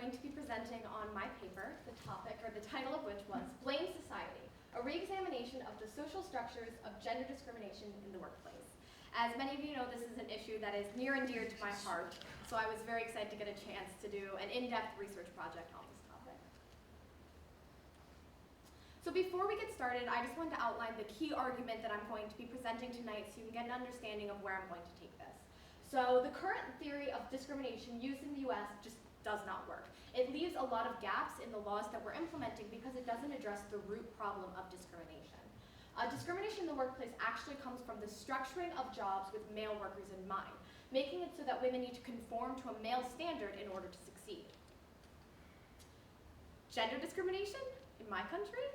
going to be presenting on my paper, the topic, or the title of which was Blame Society, a re-examination of the social structures of gender discrimination in the workplace. As many of you know, this is an issue that is near and dear to my heart, so I was very excited to get a chance to do an in-depth research project on this topic. So before we get started, I just wanted to outline the key argument that I'm going to be presenting tonight so you can get an understanding of where I'm going to take this. So the current theory of discrimination used in the US just does not work. It leaves a lot of gaps in the laws that we're implementing because it doesn't address the root problem of discrimination. Discrimination in the workplace actually comes from the structuring of jobs with male workers in mind, making it so that women need to conform to a male standard in order to succeed. Gender discrimination in my country?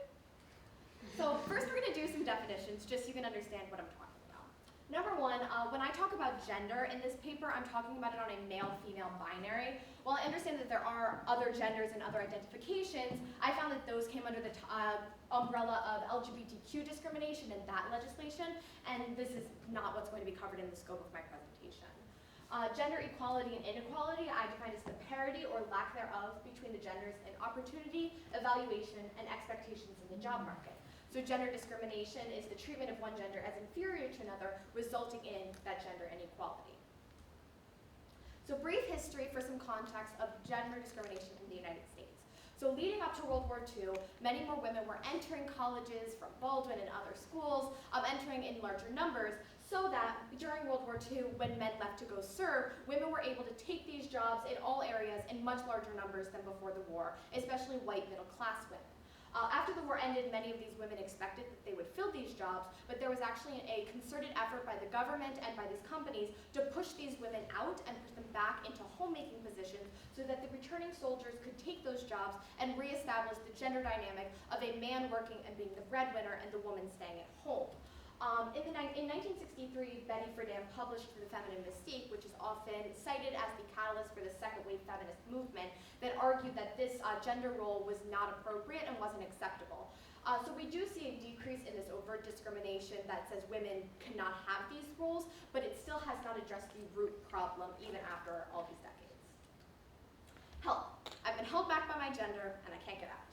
So first we're going to do some definitions just so you can understand what I'm talking about. Number one, when I talk about gender in this paper, I'm talking about it on a male-female binary. While I understand that there are other genders and other identifications, I found that those came under the umbrella of LGBTQ discrimination and that legislation, and this is not what's going to be covered in the scope of my presentation. Gender equality and inequality I define as the parity or lack thereof between the genders in opportunity, evaluation, and expectations in the job market. So gender discrimination is the treatment of one gender as inferior to another, resulting in that gender inequality. So brief history for some context of gender discrimination in the United States. So leading up to World War II, many more women were entering colleges from Baldwin and other schools, entering in larger numbers, so that during World War II, when men left to go serve, women were able to take these jobs in all areas in much larger numbers than before the war, especially white middle-class women. After the war ended, many of these women expected that they would fill these jobs, but there was actually a concerted effort by the government and by these companies to push these women out and push them back into homemaking positions so that the returning soldiers could take those jobs and reestablish the gender dynamic of a man working and being the breadwinner and the woman staying at home. In 1963, Betty Friedan published The Feminine Mystique, which is often cited as the catalyst for the second wave feminist movement, that argued that this gender role was not appropriate and wasn't acceptable. So we do see a decrease in this overt discrimination that says women cannot have these roles, but it still has not addressed the root problem even after all these decades. Help. I've been held back by my gender and I can't get out.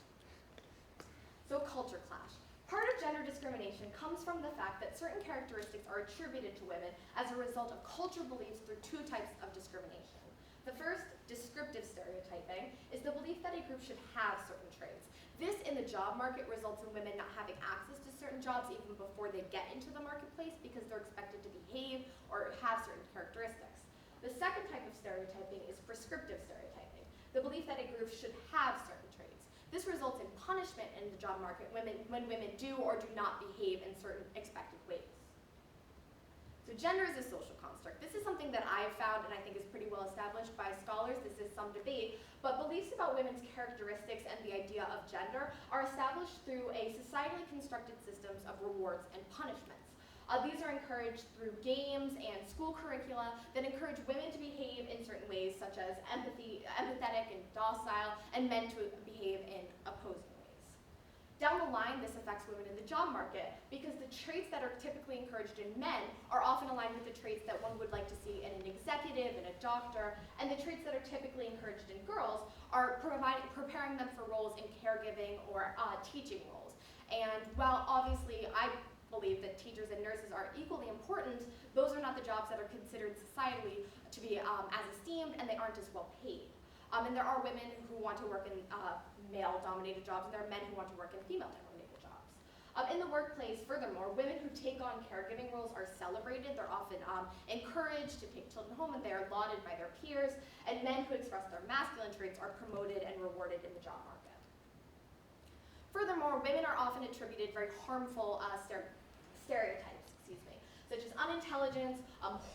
So culture clash. Part of gender discrimination comes from the fact that certain characteristics are attributed to women as a result of cultural beliefs through two types of discrimination. The first, descriptive stereotyping, is the belief that a group should have certain traits. This in the job market results in women not having access to certain jobs even before they get into the marketplace because they're expected to behave or have certain characteristics. The second type of stereotyping is prescriptive stereotyping, the belief that a group should have certain traits. This results in punishment in the job market when women do or do not behave in certain expected ways. So gender is a social construct. This is something that I've found and I think is pretty well established by scholars. This is some debate, but beliefs about women's characteristics and the idea of gender are established through a societally constructed systems of rewards and punishments. These are encouraged through games and school curricula that encourage women to behave in certain ways, such as empathetic and docile, and men to behave in opposing ways. Down the line, this affects women in the job market because the traits that are typically encouraged in men are often aligned with the traits that one would like to see in an executive and a doctor, and the traits that are typically encouraged in girls are preparing them for roles in caregiving or teaching roles. And while obviously I believe that teachers and nurses are equally important, those are not the jobs that are considered societally to be as esteemed, and they aren't as well paid. And there are women who want to work in male-dominated jobs, and there are men who want to work in female-dominated jobs. In the workplace, furthermore, women who take on caregiving roles are celebrated. They're often encouraged to take children home, and they are lauded by their peers, and men who express their masculine traits are promoted and rewarded in the job market. Furthermore, women are often attributed very harmful stereotypes, such as unintelligence,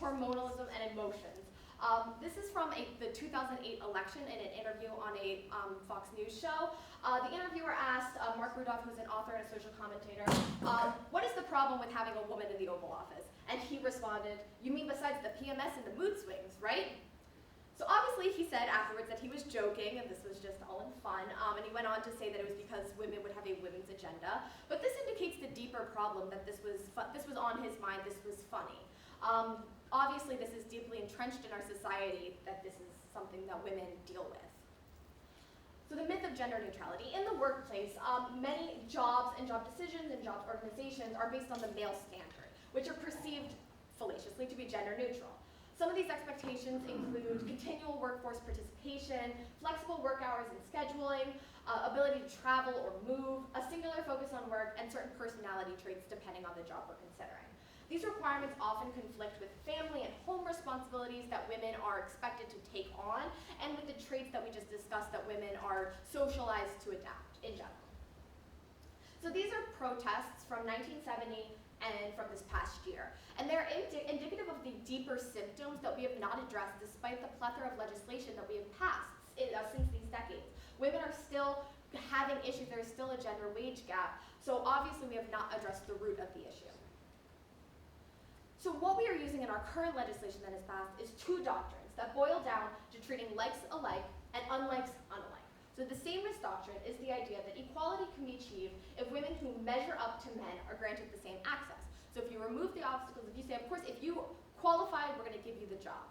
hormonalism, and emotions. This is from the 2008 election in an interview on a Fox News show. The interviewer asked Mark who's an author and a social commentator, what is the problem with having a woman in the Oval Office? And he responded, you mean besides the PMS and the mood swings, right? So obviously he said afterwards that he was joking and this was just all in fun, and he went on to say that it was because women would have a women's agenda. But this indicates the deeper problem that this was on his mind, this was funny. Obviously this is deeply entrenched in our society that this is something that women deal with. So the myth of gender neutrality. In the workplace, many jobs and job decisions and job organizations are based on the male standard, which are perceived fallaciously to be gender neutral. Some of these expectations include continual workforce participation, flexible work hours and scheduling, ability to travel or move, a singular focus on work, and certain personality traits depending on the job we're considering. These requirements often conflict with family and home responsibilities that women are expected to take on, and with the traits that we just discussed that women are socialized to adapt in general. So these are protests from 1970 and from this past year, and they're indicative of the deeper symptoms that we have not addressed despite the plethora of legislation that we have passed since these decades. Women are still having issues, there is still a gender wage gap, so obviously we have not addressed the root of the issue. So what we are using in our current legislation that is passed is two doctrines that boil down to treating likes alike and unlikes unalike. So the sameness doctrine is the idea that equality can be achieved if women who measure up to men are granted the same access. So if you remove the obstacles, if you say, of course, if you qualify, we're going to give you the job.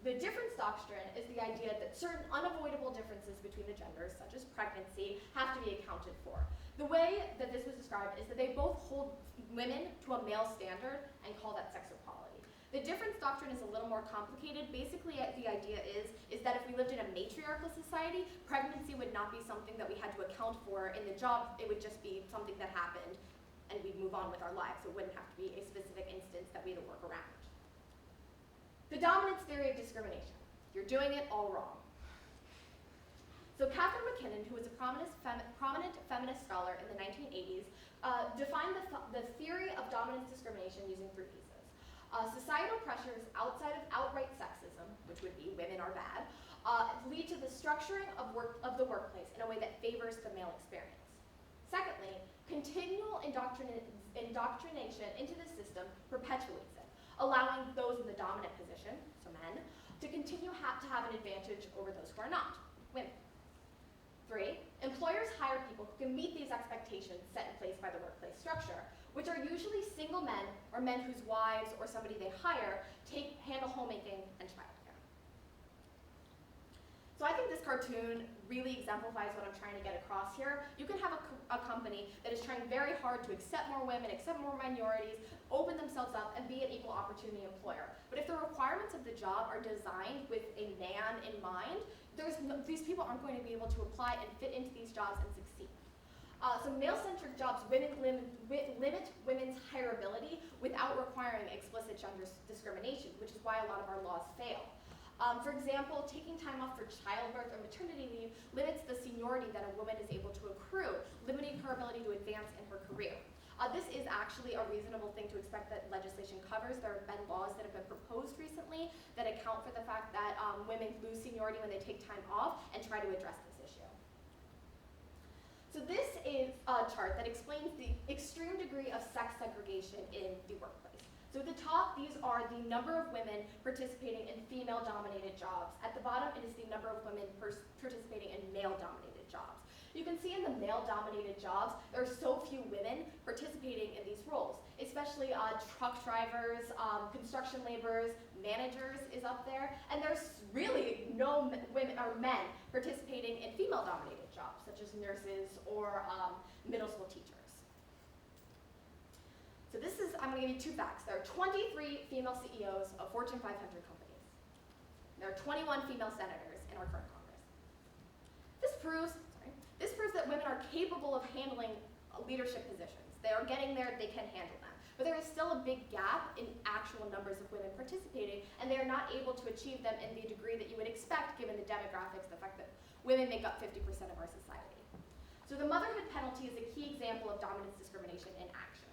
The difference doctrine is the idea that certain unavoidable differences between the genders, such as pregnancy, have to be accounted for. The way that this was described is that they both hold women to a male standard and call that sex equality. The difference doctrine is a little more complicated. Basically, the idea is that if we lived in a matriarchal society, pregnancy would not be something that we had to account for in the job. It would just be something that happened, and we'd move on with our lives. So it wouldn't have to be a specific instance that we had to work around. The dominance theory of discrimination. You're doing it all wrong. So Catherine McKinnon, who was a prominent feminist scholar in the 1980s, defined the theory of dominance discrimination using three pieces. Societal pressures outside of outright sexism, which would be women are bad, lead to the structuring of the workplace in a way that favors the male experience. Secondly, continual indoctrination into the system perpetuates it, allowing those in the dominant position, so men, to continue to have an advantage over those who are not, women. 3, employers hire people who can meet these expectations set in place by the workplace structure, which are usually single men or men whose wives or somebody they hire handle homemaking and childcare. So I think this cartoon really exemplifies what I'm trying to get across here. You can have a company that is trying very hard to accept more women, accept more minorities, open themselves up, and be an equal opportunity employer. But if the requirements of the job are designed with a man in mind, these people aren't going to be able to apply and fit into these jobs and succeed. So male-centric jobs limit women's hireability without requiring explicit gender discrimination, which is why a lot of our laws fail. For example, taking time off for childbirth or maternity leave limits the seniority that a woman is able to accrue, limiting her ability to advance in her career. This is actually a reasonable thing to expect that legislation covers. There have been laws that have been proposed recently that account for the fact that women lose seniority when they take time off and try to address this issue. So this is a chart that explains the extreme degree of sex segregation in the workplace. So at the top, these are the number of women participating in female-dominated jobs. At the bottom, it is the number of women participating in male-dominated jobs. You can see in the male-dominated jobs, there are so few women participating in these roles, especially truck drivers, construction laborers, managers is up there, and there's really no women or men participating in female-dominated jobs, such as nurses or middle school teachers. So I'm going to give you 2 facts. There are 23 female CEOs of Fortune 500 companies. There are 21 female senators in our current Congress. This proves that women are capable of handling leadership positions. They are getting there, they can handle them. But there is still a big gap in actual numbers of women participating, and they are not able to achieve them in the degree that you would expect given the demographics, the fact that women make up 50% of our society. So the motherhood penalty is a key example of dominance discrimination in action.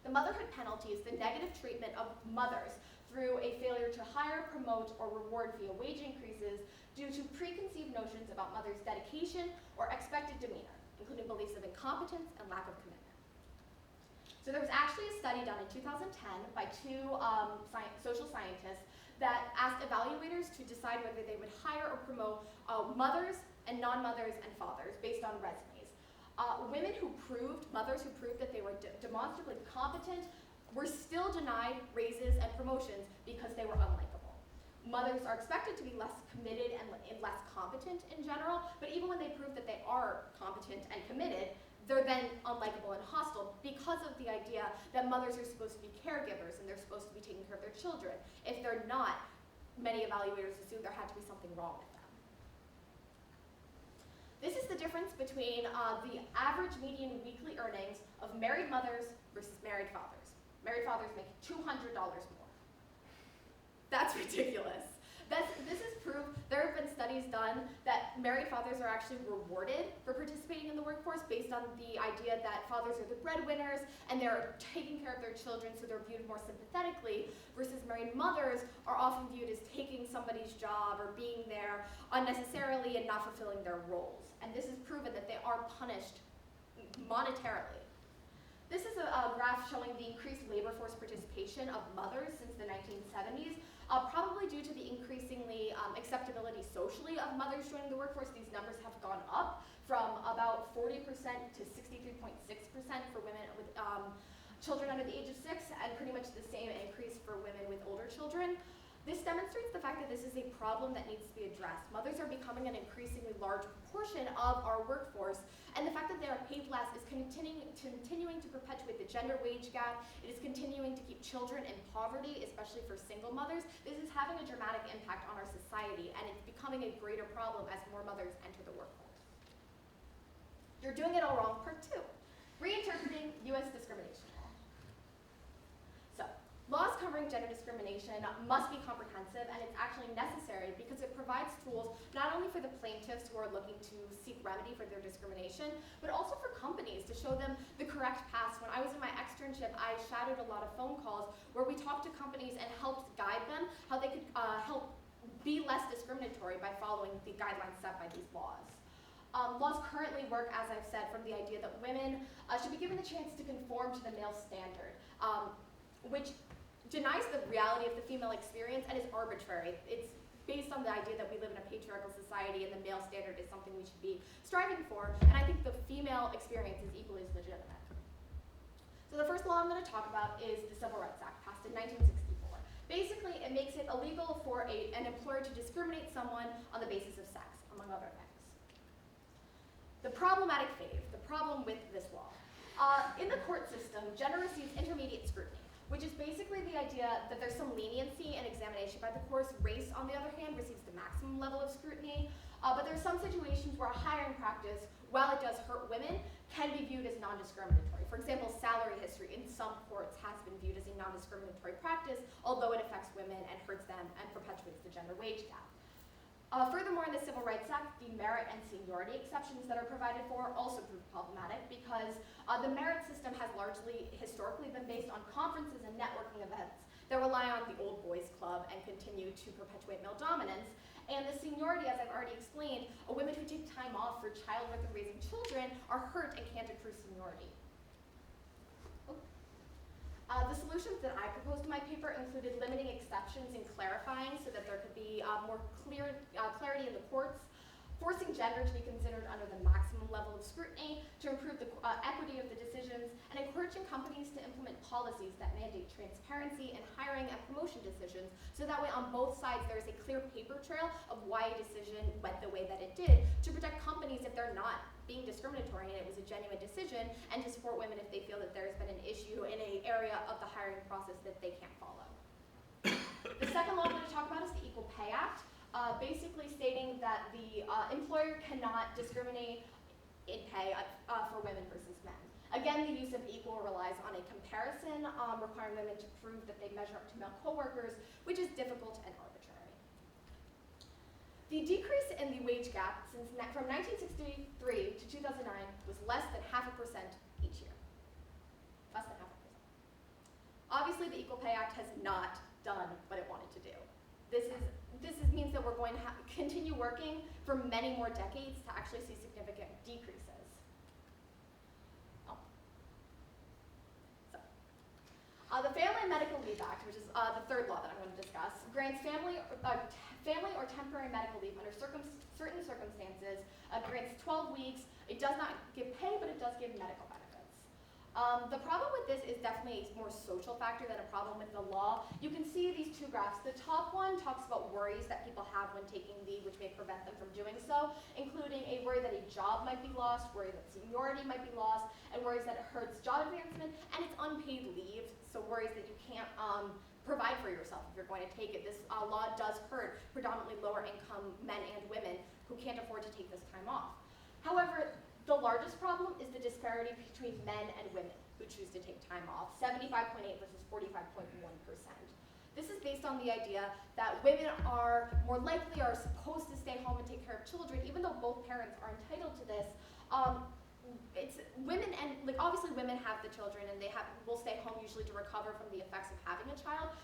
The motherhood penalty is the negative treatment of mothers through a failure to hire, promote, or reward via wage increases due to preconceived notions about mothers' dedication or expected demeanor, including beliefs of incompetence and lack of commitment. So there was actually a study done in 2010 by 2 social scientists that asked evaluators to decide whether they would hire or promote mothers and non-mothers and fathers based on resumes. Mothers who proved that they were demonstrably competent were still denied raises and promotions because they were unlikable. Mothers are expected to be less committed and less competent in general, but even when they prove that they are competent and committed, they're then unlikable and hostile because of the idea that mothers are supposed to be caregivers and they're supposed to be taking care of their children. If they're not, many evaluators assume there had to be something wrong with them. This is the difference between the average median weekly earnings of married mothers versus married fathers. Married fathers make $200 more. That's ridiculous. This is proof. There have been studies done that married fathers are actually rewarded for participating in the workforce based on the idea that fathers are the breadwinners and they're taking care of their children, so they're viewed more sympathetically, versus married mothers are often viewed as taking somebody's job or being there unnecessarily and not fulfilling their roles. And this is proven that they are punished monetarily. This is a graph showing the increased labor force participation of mothers since the 1970s. Probably due to the increasingly acceptability socially of mothers joining the workforce. These numbers have gone up from about 40% to 63.6% for women with children under the age of 6, and pretty much the same increase for women with older children. This demonstrates the fact that this is a problem that needs to be addressed. Mothers are becoming an increasingly large proportion of our workforce, and the fact that they are paid less is continuing to perpetuate the gender wage gap. It is continuing to keep children in poverty, especially for single mothers. This is having a dramatic impact on our society, and it's becoming a greater problem as more mothers enter the workforce. You're doing it all wrong, part 2. Reinterpreting U.S. discrimination law. So, laws covering gender discrimination must be comprehensive, and it's actually necessary because it provides tools not only for the plaintiffs who are looking to seek remedy for their discrimination, but also for companies to show them the correct paths. When I was in my externship, I shadowed a lot of phone calls where we talked to companies and helped guide them how they could help be less discriminatory by following the guidelines set by these laws. Laws currently work, as I've said, from the idea that women should be given the chance to conform to the male standard, which denies the reality of the female experience and is arbitrary. It's based on the idea that we live in a patriarchal society and the male standard is something we should be striving for, and I think the female experience is equally as legitimate. So the first law I'm going to talk about is the Civil Rights Act, passed in 1964. Basically, it makes it illegal for an employer to discriminate someone on the basis of sex, among other things. The problematic phase, the problem with this law. In the court system, gender receives intermediate scrutiny, which is basically the idea that there's some leniency and examination by the courts. Race, on the other hand, receives the maximum level of scrutiny, but there are some situations where a hiring practice, while it does hurt women, can be viewed as non-discriminatory. For example, salary history in some courts has been viewed as a non-discriminatory practice, although it affects women and hurts them and perpetuates the gender wage gap. Furthermore, in the Civil Rights Act, the merit and seniority exceptions that are provided for also prove problematic because the merit system has largely historically been based on conferences and networking events that rely on the old boys club and continue to perpetuate male dominance. And the seniority, as I've already explained, women who take time off for childbirth and raising children are hurt and can't accrue seniority. The solutions that I proposed in my paper included limiting exceptions and clarifying so that there could be more clarity in the courts, forcing gender to be considered under the maximum level of scrutiny to improve the equity of the decisions, and encouraging companies to implement policies that mandate transparency in hiring and promotion decisions so that way on both sides there is a clear paper trail of why a decision went the way that it did, to protect companies if they're not being discriminatory and it was a genuine decision, and to support women if they feel that there's been an issue in an area of the hiring process that they can't follow. The second law I'm going to talk about is the Equal Pay Act, basically stating that the employer cannot discriminate in pay for women versus men. Again, the use of equal relies on a comparison, requiring women to prove that they measure up to male coworkers, which is difficult and arbitrary. The decrease in the wage gap from 1963 to 2009 was less than 0.5% each year. Less than 0.5%. Obviously, the Equal Pay Act has not done what it wanted to do. This means that we're going to continue working for many more decades to actually see significant decreases. The Family and Medical Leave Act, which is the third law that I'm going to discuss, grants family or temporary medical leave under certain circumstances, grants 12 weeks. It does not give pay, but it does give medical benefits. The problem with this is definitely a more social factor than a problem with the law. You can see these two graphs. The top one talks about worries that people have when taking leave, which may prevent them from doing so, including a worry that a job might be lost, worry that seniority might be lost, and worries that it hurts job advancement, and it's unpaid leave, so worries that you can't provide for yourself if you're going to take it. This law does hurt predominantly lower income men and women who can't afford to take this time off. However, the largest problem is the disparity between men and women who choose to take time off, 75.8 versus 45.1%. This is based on the idea that women are more likely, are supposed to stay home and take care of children, even though both parents are entitled to this. It's women, and like obviously women have the children and will stay home usually to recover from the effects of having a child,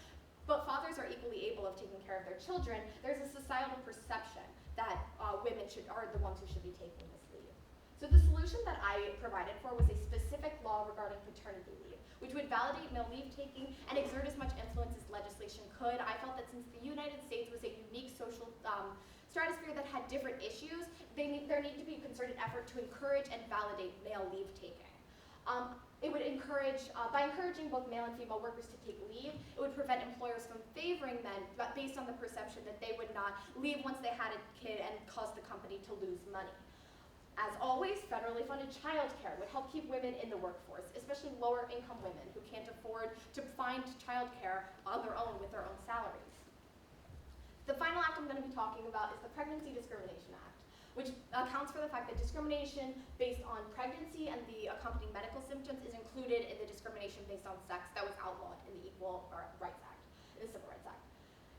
but fathers are equally able of taking care of their children. There's a societal perception that women are the ones who should be taking this leave. So the solution that I provided for was a specific law regarding paternity leave, which would validate male leave taking and exert as much influence as legislation could. I felt that since the United States was a unique social stratosphere that had different issues, there needed to be a concerted effort to encourage and validate male leave taking. It would encourage, by encouraging both male and female workers to take leave, it would prevent employers from favoring men, but based on the perception that they would not leave once they had a kid and cause the company to lose money. As always, federally funded childcare would help keep women in the workforce, especially lower income women who can't afford to find childcare on their own with their own salaries. The final act I'm going to be talking about is the Pregnancy Discrimination Act, which accounts for the fact that discrimination based on pregnancy and the accompanying medical symptoms is included in the discrimination based on sex that was outlawed in the Equal Rights Act, in the Civil Rights Act.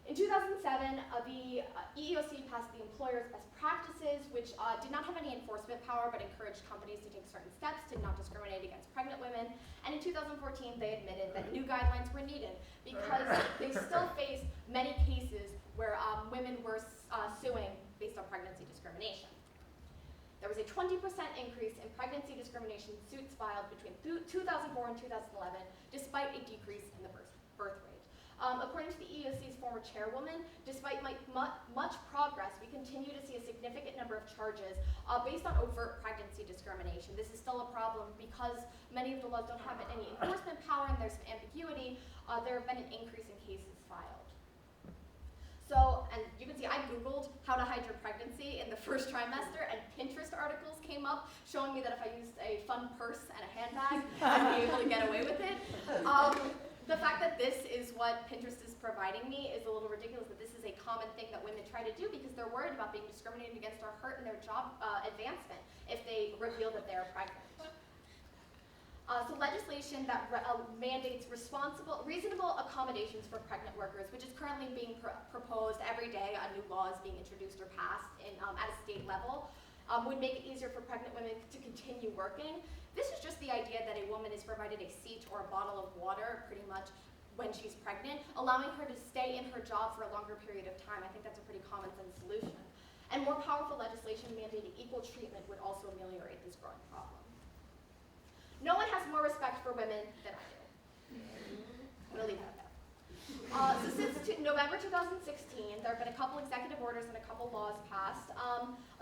In 2007, the EEOC passed the Employers' Best Practices, which did not have any enforcement power, but encouraged companies to take certain steps to not discriminate against pregnant women. And in 2014, they admitted that new guidelines were needed because they still faced many cases where women were suing based on pregnancy discrimination. There was a 20% increase in pregnancy discrimination suits filed between 2004 and 2011, despite a decrease in the birth rate. According to the EEOC's former chairwoman, despite much progress, we continue to see a significant number of charges based on overt pregnancy discrimination. This is still a problem because many of the laws don't have any enforcement power and there's some ambiguity. There have been an increase in cases filed. So, and you can see I Googled how to hide your pregnancy in the first trimester, and Pinterest articles came up showing me that if I used a fun purse and a handbag, I'd be able to get away with it. The fact that this is what Pinterest is providing me is a little ridiculous, that this is a common thing that women try to do because they're worried about being discriminated against or hurt in their job advancement if they reveal that they're pregnant. So legislation that mandates reasonable accommodations for pregnant workers, which is currently being proposed every day. A new law is being introduced or passed at a state level, would make it easier for pregnant women to continue working. This is just the idea that a woman is provided a seat or a bottle of water pretty much when she's pregnant, allowing her to stay in her job for a longer period of time. I think that's a pretty common sense solution. And more powerful legislation mandating equal treatment would also ameliorate this growing problem. No one has more respect for women than I do. I'm going to leave that there. So since November 2016, there have been a couple executive orders and a couple laws passed.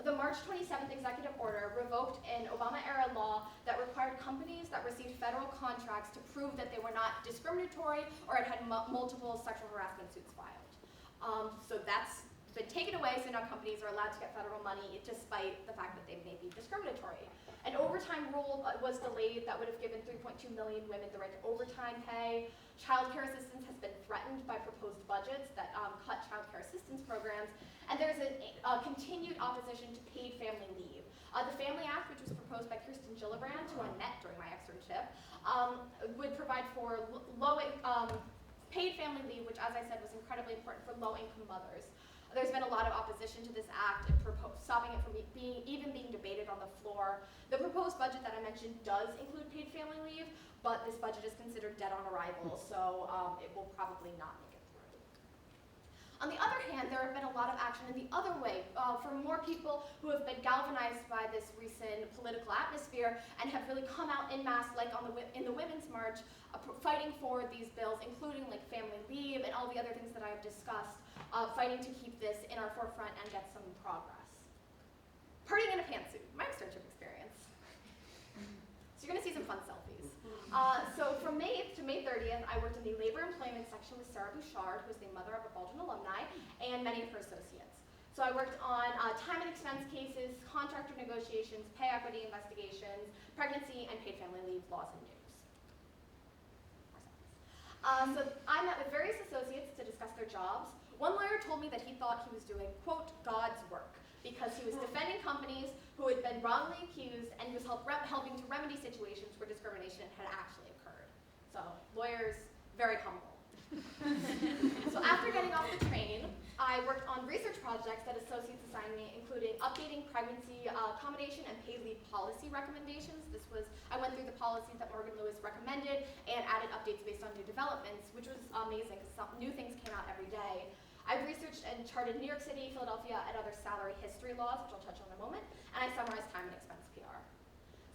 The March 27th executive order revoked an Obama-era law that required companies that received federal contracts to prove that they were not discriminatory or had multiple sexual harassment suits filed. So that's been taken away, so now companies are allowed to get federal money despite the fact that they may be discriminatory. An overtime rule was delayed that would have given 3.2 million women the right to overtime pay. Child care assistance has been threatened by proposed budgets that cut child care assistance programs. And there's a continued opposition to paid family leave. The Family Act, which was proposed by Kirsten Gillibrand, who I met during my externship, would provide for paid family leave, which, as I said, was incredibly important for low-income mothers. There's been a lot of opposition to this act and stopping it from even being debated on the floor. The proposed budget that I mentioned does include paid family leave, but this budget is considered dead on arrival, so it will probably not make it through. On the other hand, there have been a lot of action in the other way for more people who have been galvanized by this recent political atmosphere and have really come out en masse, like in the Women's March, fighting for these bills, including like family leave and all the other things that I have discussed, fighting to keep this in our forefront and get some progress. Partying in a pantsuit, my externship experience. So you're going to see some fun selfies. So from May 8th to May 30th, I worked in the labor employment section with Sarah Bouchard, who is the mother of a Baldwin alumni, and many of her associates. So I worked on time and expense cases, contractor negotiations, pay equity investigations, pregnancy and paid family leave laws and news. So I met with various associates to discuss their jobs. One lawyer told me that he thought he was doing, quote, God's work, because he was defending companies who had been wrongly accused, and he was helping to remedy situations where discrimination had actually occurred. So lawyers, very humble. So after getting off the train, I worked on research projects that associates assigned me, including updating pregnancy accommodation and paid leave policy recommendations. I went through the policies that Morgan Lewis recommended and added updates based on new developments, which was amazing because new things came out every day. I researched and charted New York City, Philadelphia, and other salary history laws, which I'll touch on in a moment, and I summarized time and expense PR.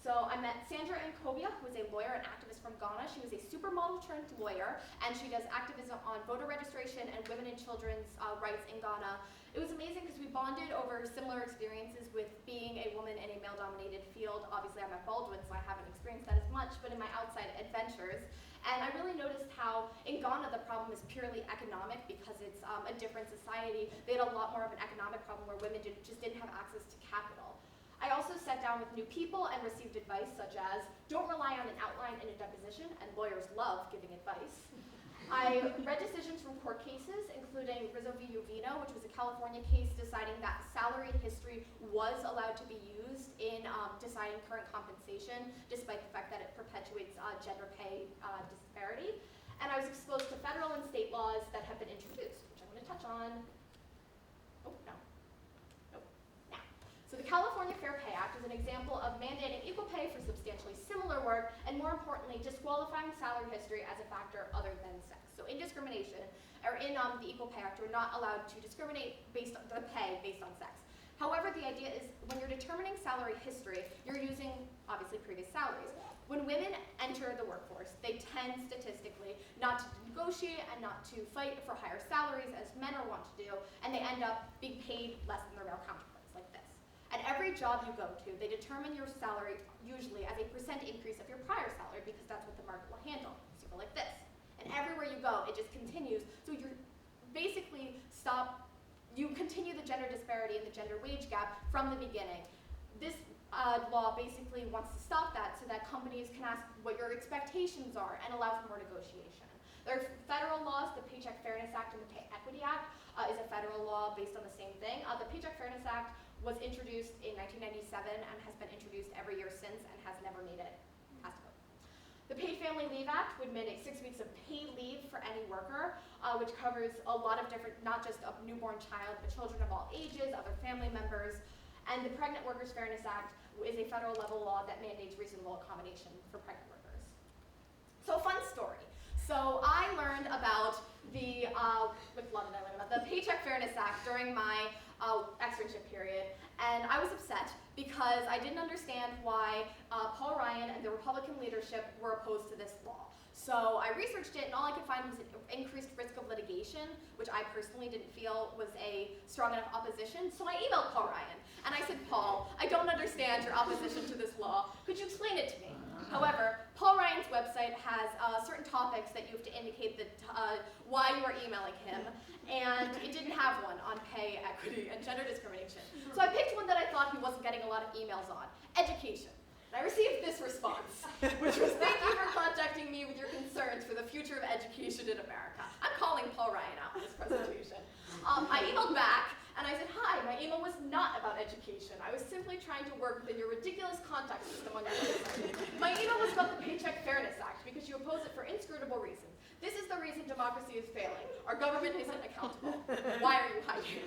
So I met Sandra Nkobia, who is a lawyer and activist from Ghana. She was a supermodel turned lawyer, and she does activism on voter registration and women and children's rights in Ghana. It was amazing because we bonded over similar experiences with being a woman in a male-dominated field. Obviously, I'm at Baldwin, so I haven't experienced that as much, but in my outside adventures. And I really noticed how in Ghana the problem is purely economic because it's a different society. They had a lot more of an economic problem where women just didn't have access to capital. I also sat down with new people and received advice such as, don't rely on an outline in a deposition, and lawyers love giving advice. I read decisions from court cases, including Rizzo v. Uvino, which was a California case deciding that salaried history was allowed to be used in deciding current compensation, despite the fact that it perpetuates gender pay disparity. And I was exposed to federal and state laws that have been introduced, which I'm going to touch on. Oh, no. So the California Fair Pay Act is an example of mandating equal pay for substantially similar work, and more importantly, disqualifying salary history as a factor other than sex. So in discrimination, or in the Equal Pay Act, we're not allowed to discriminate based on the pay based on sex. However, the idea is when you're determining salary history, you're using, obviously, previous salaries. When women enter the workforce, they tend statistically not to negotiate and not to fight for higher salaries as men are wont to do, and they end up being paid less than their male counterparts, like this. At every job you go to, they determine your salary usually as a % increase of your prior salary because that's what the market will handle. So you go like this. And everywhere you go, it just continues. So you're basically you continue the gender disparity and the gender wage gap from the beginning. This law basically wants to stop that so that companies can ask what your expectations are and allow for more negotiation. There are federal laws, the Paycheck Fairness Act and the Pay Equity Act is a federal law based on the same thing. The Paycheck Fairness Act was introduced in 1997 and has been introduced every year since and has never made it past vote. The Paid Family Leave Act would mandate 6 weeks of paid leave for any worker, which covers a lot of different, not just a newborn child, but children of all ages, other family members. And the Pregnant Workers Fairness Act is a federal level law that mandates reasonable accommodation for pregnant workers. So fun story. So I learned about the Paycheck Fairness Act during my externship period, and I was upset because I didn't understand why Paul Ryan and the Republican leadership were opposed to this law. So I researched it, and all I could find was an increased risk of litigation, which I personally didn't feel was a strong enough opposition. So I emailed Paul Ryan, and I said, Paul, I don't understand your opposition to this law. Could you explain it to me? However, Paul Ryan's website has certain topics that you have to indicate that why you are emailing him, and it didn't have one on pay equity and gender discrimination. So I picked one that I thought he wasn't getting a lot of emails on, education. And I received this response, which was, thank you for contacting me with your concerns for the future of education in America. I'm calling Paul Ryan out in this presentation. I emailed back, and I said, hi, my email was not about education. I was simply trying to work within your ridiculous contact system on your website. My email was about the Paycheck Fairness Act because you oppose it for inscrutable reasons. This is the reason democracy is failing. Our government isn't accountable. Why are you hiding?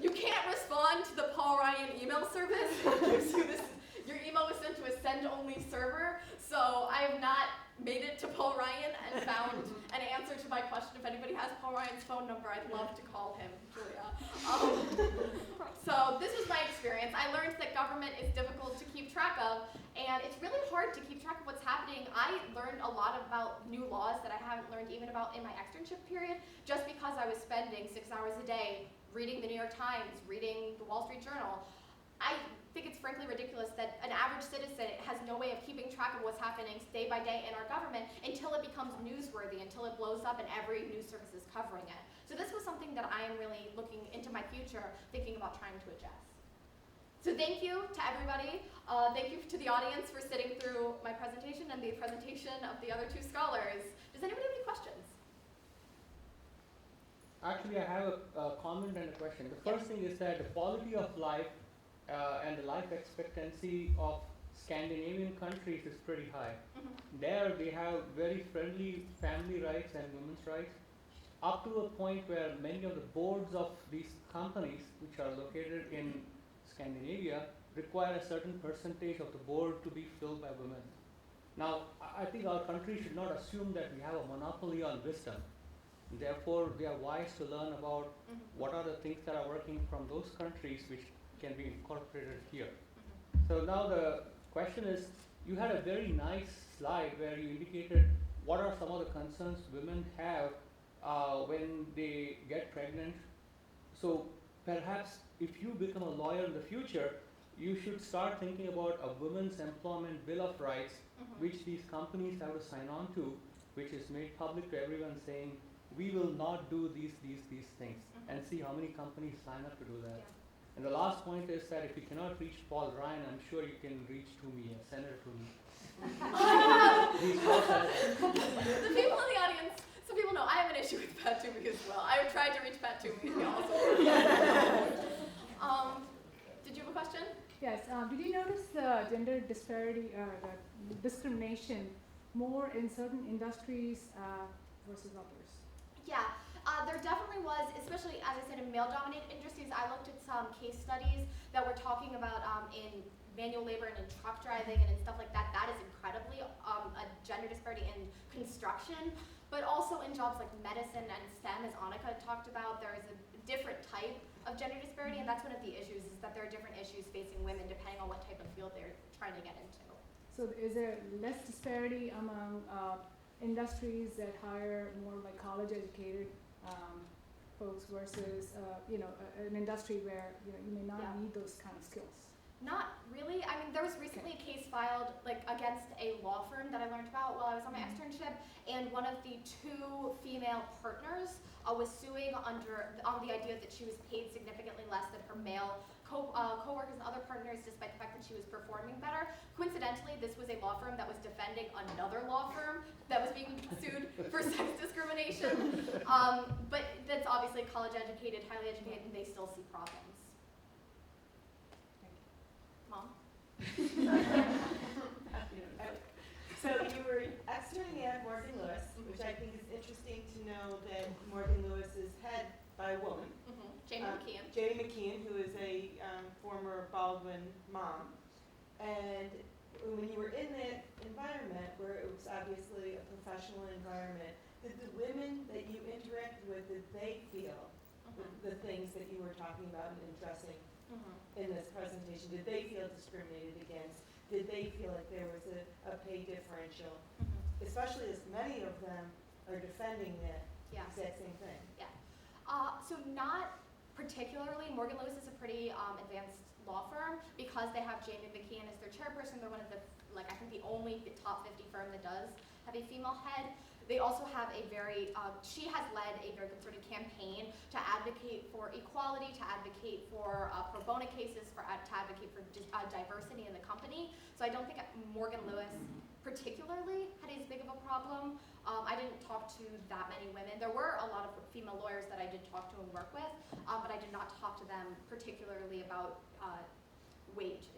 You can't respond to the Paul Ryan email service. It gives you this, your email was sent to a send-only server, so I have not made it to Paul Ryan and found an answer to my question. If anybody has Paul Ryan's phone number, I'd love to call him, Julia. So this was my experience. I learned that government is difficult to keep track of, and it's really hard to keep track of what's happening. I learned a lot about new laws that I haven't learned even about in my externship period, just because I was spending 6 hours a day reading the New York Times, reading the Wall Street Journal. think it's frankly ridiculous that an average citizen has no way of keeping track of what's happening day by day in our government until it becomes newsworthy, until it blows up and every news service is covering it. So this was something that I am really looking into my future, thinking about trying to address. So thank you to everybody. Thank you to the audience for sitting through my presentation and the presentation of the other two scholars. Does anybody have any questions? Actually, I have a comment and a question. The first thing is that the quality of life and the life expectancy of Scandinavian countries is pretty high. There they have very friendly family rights and women's rights, up to a point where many of the boards of these companies, which are located in Scandinavia, require a certain percentage of the board to be filled by women. Now, I think our country should not assume that we have a monopoly on wisdom. Therefore, we are wise to learn about what are the things that are working from those countries which can be incorporated here. So now the question is, you had a very nice slide where you indicated what are some of the concerns women have when they get pregnant. So perhaps if you become a lawyer in the future, you should start thinking about a women's employment bill of rights, which these companies have to sign on to, which is made public to everyone, saying we will not do these things, and see how many companies sign up to do that. Yeah. And the last point is that if you cannot reach Paul Ryan, I'm sure you can reach Toomey, Senator Toomey. The people in the audience, so people know I have an issue with Pat Toomey as well. I have tried to reach Pat Toomey also. Did you have a question? Yes. Did you notice the gender disparity, the discrimination more in certain industries versus others? Yeah, there definitely was, especially, as I said, in male-dominated industries. I looked at some case studies that were talking about in manual labor and in truck driving and in stuff like that. That is incredibly a gender disparity in construction, but also in jobs like medicine and STEM, as Annika talked about, there is a different type of gender disparity, and that's one of the issues, is that there are different issues facing women depending on what type of field they're trying to get into. So is there less disparity among industries that hire more like college-educated folks versus an industry where you may not need those kind of skills? Not really. I mean, there was recently a case filed against a law firm that I learned about while I was on my externship, and one of the two female partners was suing on the idea that she was paid significantly less than her male co-workers and other partners, despite the fact that she was performing better. Coincidentally, this was a law firm that was defending another law firm that was being sued for sex discrimination. But that's obviously college-educated, highly educated, and they still see problems. Mom? So you were externing at Morgan Lewis, which I think is interesting to know that Morgan Lewis is head by a woman. Jamie McKeon. Jamie McKeon, who is a former Baldwin mom. And when you were in that environment, where it was obviously a professional environment, did the women that you interacted with, did they feel the things that you were talking about and addressing in this presentation? Did they feel discriminated against? Did they feel like there was a pay differential? Especially as many of them are defending that exact same thing. Yeah. So not particularly. Morgan Lewis is a pretty advanced law firm because they have Jamie McKeon as their chairperson. They're one of the, I think the only top 50 firm that does have a female head. They also have a very, she has led a very concerted campaign to advocate for equality, to advocate for pro bono cases, to advocate for diversity in the company. So I don't think Morgan Lewis particularly had as big of a problem. I didn't talk to that many women. There were a lot of female lawyers that I did talk to and work with, but I did not talk to them particularly about wage